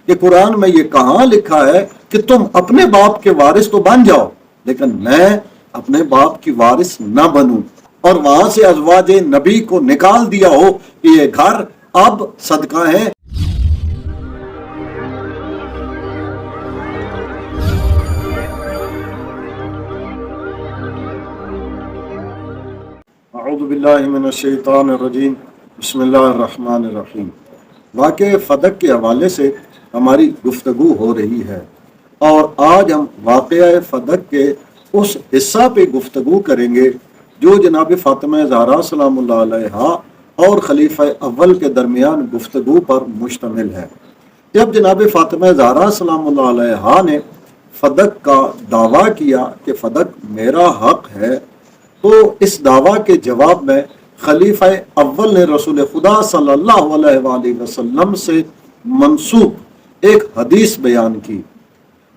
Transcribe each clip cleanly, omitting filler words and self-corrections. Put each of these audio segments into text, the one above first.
کہ قرآن میں یہ کہاں لکھا ہے کہ تم اپنے باپ کے وارث تو بن جاؤ لیکن میں اپنے باپ کی وارث نہ بنوں، اور وہاں سے ازواج نبی کو نکال دیا ہو کہ یہ گھر اب صدقہ ہے۔ اعوذ باللہ من الشیطان الرجیم، بسم اللہ الرحمن الرحیم۔ واقعہ فدق کے حوالے سے ہماری گفتگو ہو رہی ہے، اور آج ہم واقعہ فدق کے اس حصہ پہ گفتگو کریں گے جو جناب فاطمہ زہرا سلام اللہ علیہا اور خلیفہ اول کے درمیان گفتگو پر مشتمل ہے۔ جب جناب فاطمہ زہرا سلام اللہ علیہا نے فدق کا دعویٰ کیا کہ فدق میرا حق ہے، تو اس دعویٰ کے جواب میں خلیفہ اول نے رسول خدا صلی اللہ علیہ وآلہ وسلم سے منسوب ایک حدیث بیان کی،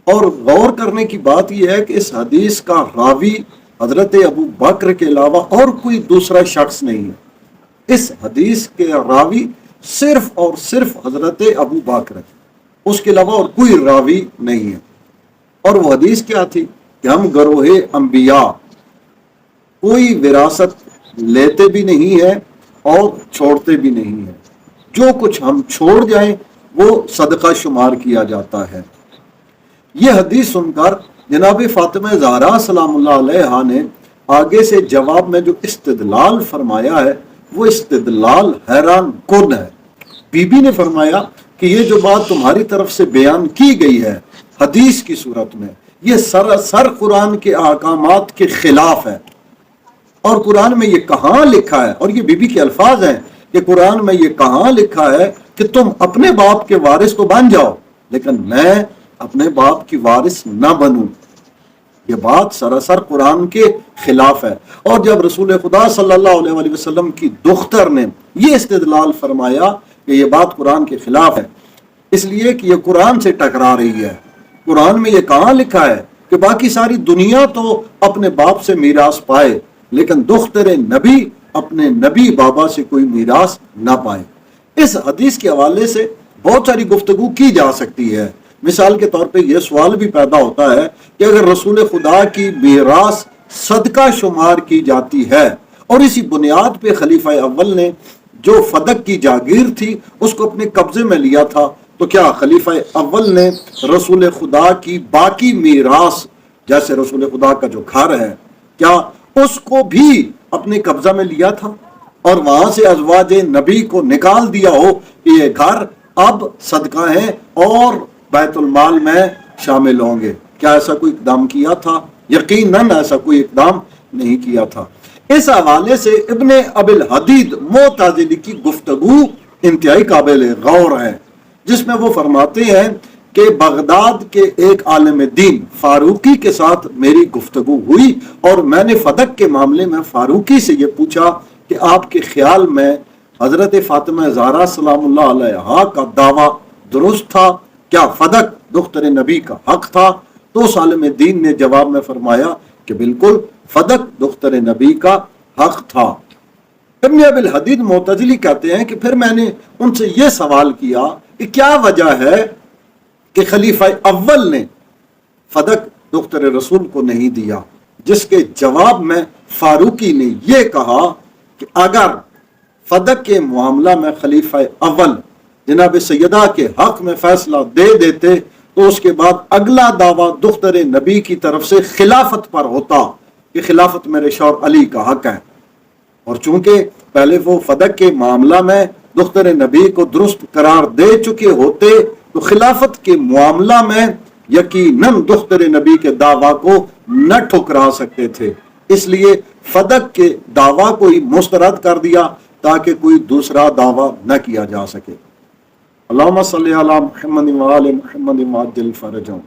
اور غور کرنے کی بات یہ ہے کہ اس حدیث کا راوی حضرت ابو بکر کے علاوہ اور کوئی دوسرا شخص نہیں ہے۔ اس حدیث کے راوی صرف اور صرف حضرت ابو بکر ہے، اس کے علاوہ اور کوئی راوی نہیں ہے۔ اور وہ حدیث کیا تھی کہ ہم گروہ انبیاء کوئی وراثت لیتے بھی نہیں ہے اور چھوڑتے بھی نہیں ہے، جو کچھ ہم چھوڑ جائیں وہ صدقہ شمار کیا جاتا ہے۔ یہ حدیث سن کر جناب فاطمہ زہرا سلام اللہ علیہا نے آگے سے جواب میں جو استدلال فرمایا ہے وہ استدلال حیران کن ہے۔ بی بی نے فرمایا کہ یہ جو بات تمہاری طرف سے بیان کی گئی ہے حدیث کی صورت میں، یہ سراسر قرآن کے احکامات کے خلاف ہے، اور قرآن میں یہ کہاں لکھا ہے، اور یہ بی بی کے الفاظ ہیں کہ قرآن میں یہ کہاں لکھا ہے کہ تم اپنے باپ کے وارث تو بن جاؤ لیکن میں اپنے باپ کی وارث نہ بنوں۔ یہ بات سراسر قرآن کے خلاف ہے۔ اور جب رسول خدا صلی اللہ علیہ وآلہ وسلم کی دختر نے یہ استدلال فرمایا کہ یہ بات قرآن کے خلاف ہے، اس لیے کہ یہ قرآن سے ٹکرا رہی ہے۔ قرآن میں یہ کہاں لکھا ہے کہ باقی ساری دنیا تو اپنے باپ سے میراث پائے لیکن دختر نبی اپنے نبی بابا سے کوئی میراث نہ پائے۔ اس حدیث کے حوالے سے بہت ساری گفتگو کی جا سکتی ہے۔ مثال کے طور پہ یہ سوال بھی پیدا ہوتا ہے کہ اگر رسول خدا کی میراث صدقہ شمار کی جاتی ہے اور اسی بنیاد پہ خلیفہ اول نے جو فدق کی جاگیر تھی اس کو اپنے قبضے میں لیا تھا، تو کیا خلیفہ اول نے رسول خدا کی باقی میراث جیسے رسول خدا کا جو گھر ہے کیا اس کو بھی اپنے قبضہ میں لیا تھا اور وہاں سے ازواج نبی کو نکال دیا ہو کہ یہ گھر اب صدقہ ہے اور بیت المال میں شامل ہوں گے؟ کیا ایسا کوئی اقدام کیا تھا؟ یقیناً ایسا کوئی اقدام نہیں کیا تھا۔ اس حوالے سے ابن ابی الحدید معتزلی کی گفتگو انتہائی قابل غور ہے، جس میں وہ فرماتے ہیں کہ بغداد کے ایک عالم دین فاروقی کے ساتھ میری گفتگو ہوئی اور میں نے فدق کے معاملے میں فاروقی سے یہ پوچھا کہ آپ کے خیال میں حضرت فاطمہ زہرا سلام اللہ علیہا کا دعویٰ درست تھا؟ کیا فدق دختر نبی کا حق تھا؟ تو اس عالم دین نے جواب میں فرمایا کہ بالکل فدق دختر نبی کا حق تھا۔ ابن ابی الحدید معتزلی کہتے ہیں کہ پھر میں نے ان سے یہ سوال کیا کہ کیا وجہ ہے کہ خلیفہ اول نے فدق دختر رسول کو نہیں دیا، جس کے جواب میں فاروقی نے یہ کہا کہ اگر فدق کے معاملہ میں خلیفہ اول جناب سیدہ کے حق میں فیصلہ دے دیتے تو اس کے بعد اگلا دعویٰ دختر نبی کی طرف سے خلافت پر ہوتا کہ خلافت میرے شوہر علی کا حق ہے، اور چونکہ پہلے وہ فدق کے معاملہ میں دختر نبی کو درست قرار دے چکے ہوتے تو خلافت کے معاملہ میں یقیناً دختر نبی کے دعویٰ کو نہ ٹھکرا سکتے تھے، اس لیے فدق کے دعویٰ کو ہی مسترد کر دیا تاکہ کوئی دوسرا دعویٰ نہ کیا جا سکے۔ اللہم صلی علی محمد وآل محمد وعجل فرجہم۔